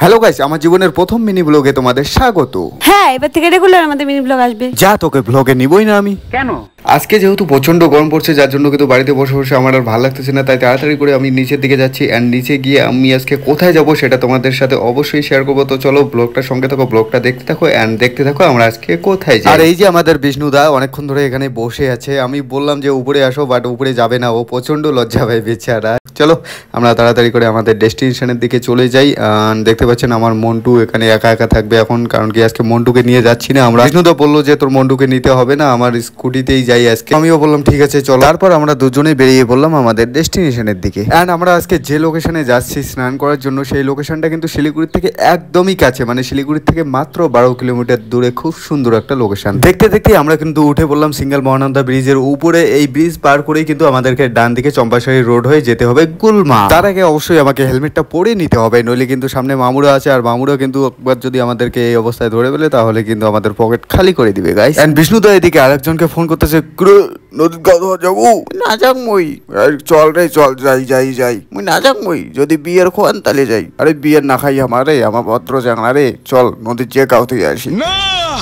Hello guys, আমার জীবনের প্রথম মিনি ব্লগে তোমাদের স্বাগত। হ্যাঁ, এবার থেকে রেগুলার আমাদের মিনি ব্লগ আসবে। যা, তোকে ব্লগে নিবই না আমি। কেন? আজকে যেহেতু প্রচন্ড গরম পড়ছে, যার জন্য কিন্তু বাড়িতে বসে বসে আমার আর ভালো লাগতেছে না, তাই তাড়াতাড়ি করে আমি নিচের দিকে যাচ্ছি। অ্যান্ড নিচে গিয়ে আমি আজকে কোথায় যাব সেটা তোমাদের সাথে অবশ্যই শেয়ার করবো। তো চলো ব্লগটার সঙ্গে থাকো, ব্লগটা দেখতে থাকো অ্যান্ড দেখতে থাকো আমরা আজকে কোথায় যাই। আর এই যে আমাদের বিষ্ণুদা অনেকক্ষণ ধরে এখানে বসে আছে। আমি বললাম যে উপরে আসো, বাট উপরে যাবে না, ও প্রচন্ড লজ্জা পায় বেচারা। চলো আমরা তাড়াতাড়ি করে আমাদের ডেস্টিনেশনের দিকে চলে যাই। দেখতে পাচ্ছেন আমার মন্টু এখানে একা একা থাকবে এখন, কারণ কি আজকে মন্টুকে নিয়ে যাচ্ছি না আমরা। বিষ্ণুদা বললো যে তোর মন্টুকে নিতে হবে না, আমার স্কুটিতেই যাই আজকে। আমিও বললাম ঠিক আছে চলো। তারপর আমরা দুজনেই বেরিয়ে পড়লাম আমাদের ডেস্টিনেশনের দিকে। অ্যান্ড আমরা আজকে যে লোকেশনে যাচ্ছি স্নান করার জন্য, সেই লোকেশনটা কিন্তু শিলিগুড়ির থেকে একদমই কাছে, মানে শিলিগুড়ির থেকে মাত্র 12 কিলোমিটার দূরে। খুব সুন্দর একটা লোকেশন। দেখতে দেখতে আমরা কিন্তু উঠে পড়লাম সিঙ্গেল মহানন্দা ব্রিজের উপরে। এই ব্রিজ পার করেই কিন্তু আমাদেরকে ডান দিকে চম্পাশাড়ি রোড হয়ে যেতে হবে গুলমা। তার আগে অবশ্যই আমাকে হেলমেটটা পরে নিতে হবে, নইলে কিন্তু সামনে মামুরা আছে, আর মামুরা কিন্তু একবার যদি আমাদেরকে এই অবস্থায় ধরে ফেলে তাহলে কিন্তু আমাদের পকেট খালি করে দিবে গাইস। এন্ড বিষ্ণুদা এদিকে আরেকজনকে ফোন করতেছে, নদীর গা ধোয়া যাবো না যাক মই, চল রে চল যাই যাই যাই মুই না যাক মই, যদি বিয়ের খোয়ান তাহলে যাই। আরে বিয়ের না খাই আমারে, আমার ভদ্র জাংলা রে, চল নদীর যে গাও থেকে আসি।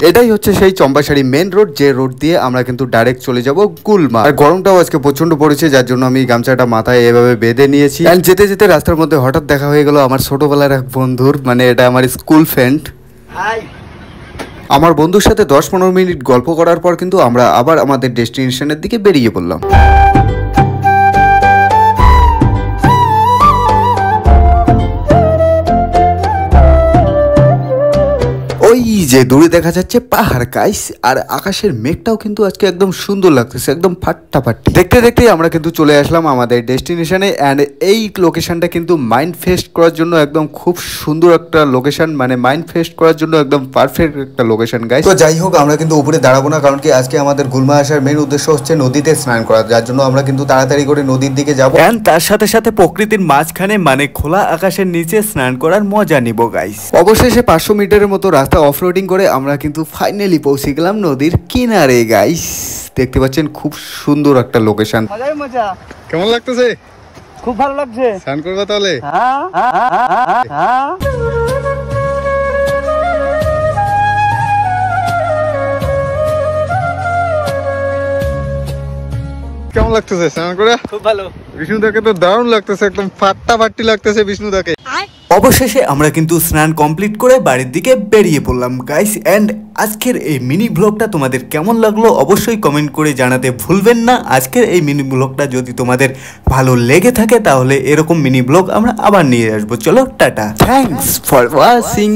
এটাই হচ্ছে সেই চম্পাশাড়ি মেন রোড, যে রোড দিয়ে আমরা কিন্তু ডাইরেক্ট চলে যাব গুলমা। আর গরমটাও আজকে প্রচন্ড পড়েছে, যার জন্য আমি গামছাটা মাথায় এভাবে বেঁধে নিয়েছি। এন্ড যেতে যেতে রাস্তার মধ্যে হঠাৎ দেখা হয়ে গেল আমার ছোটবেলার এক বন্ধুর, মানে এটা আমার স্কুল ফ্রেন্ড। আমার বন্ধুর সাথে 10-15 মিনিট গল্প করার পর কিন্তু আমরা আবার আমাদের ডেস্টিনেশনের দিকে বেরিয়ে পড়লাম। ওই যে দূরে দেখা যাচ্ছে পাহাড় গাইস, আর আকাশের মেঘটাও কিন্তু আজকে একদম সুন্দর লাগতেছে, একদম ফাটাফাটি। দেখতে দেখতে আমরা কিন্তু চলে আসলাম আমাদের ডেস্টিনেশনে। অ্যান্ড এই লোকেশনটা কিন্তু মাইন্ড ফেস্ট করার জন্য একদম খুব সুন্দর একটা লোকেশন, মানে মাইন্ড ফেস্ট করার জন্য একদম পারফেক্ট একটা লোকেশন গাইস। তো যাই হোক, আমরা কিন্তু উপরে দাঁড়াবো না, কারণ কি আজকে আমাদের গুলমা আসার মেন উদ্দেশ্য হচ্ছে নদীতে স্নান করা, যার জন্য আমরা কিন্তু তাড়াতাড়ি করে নদীর দিকে যাবো। অ্যান্ড তার সাথে সাথে প্রকৃতির মাঝখানে, মানে খোলা আকাশের নিচে স্নান করার মজা নিব গাইস। অবশেষে 500 মিটারের মতো রাস্তা অফরোডিং করে আমরা কিন্তু ফাইনালি পৌঁছে গেলাম নদীর কিনারে গাইস। দেখতে পাচ্ছেন খুব সুন্দর একটা লোকেশন। মজা। কেমন লাগতেছে? খুব ভালো লাগছে। স্নান করবা তাহলে? কেমন লাগতেছে স্নান করে? খুব ভালো। বিষ্ণুদাকে তো দারুণ লাগতেছে, একদম ফাটাফাটি লাগতেছে বিষ্ণুদাকে। অবশেষে আমরা কিন্তু স্নান কমপ্লিট করে বাড়ির দিকে বেরিয়ে পড়লাম গাইস। অ্যান্ড আজকের এই মিনি ব্লগটা তোমাদের কেমন লাগলো অবশ্যই কমেন্ট করে জানাতে ভুলবেন না। আজকের এই মিনি ব্লগটা যদি তোমাদের ভালো লেগে থাকে তাহলে এরকম মিনি ব্লগ আমরা আবার নিয়ে আসবো। চলো টাটা, থ্যাঙ্কস ফর ওয়াচিং।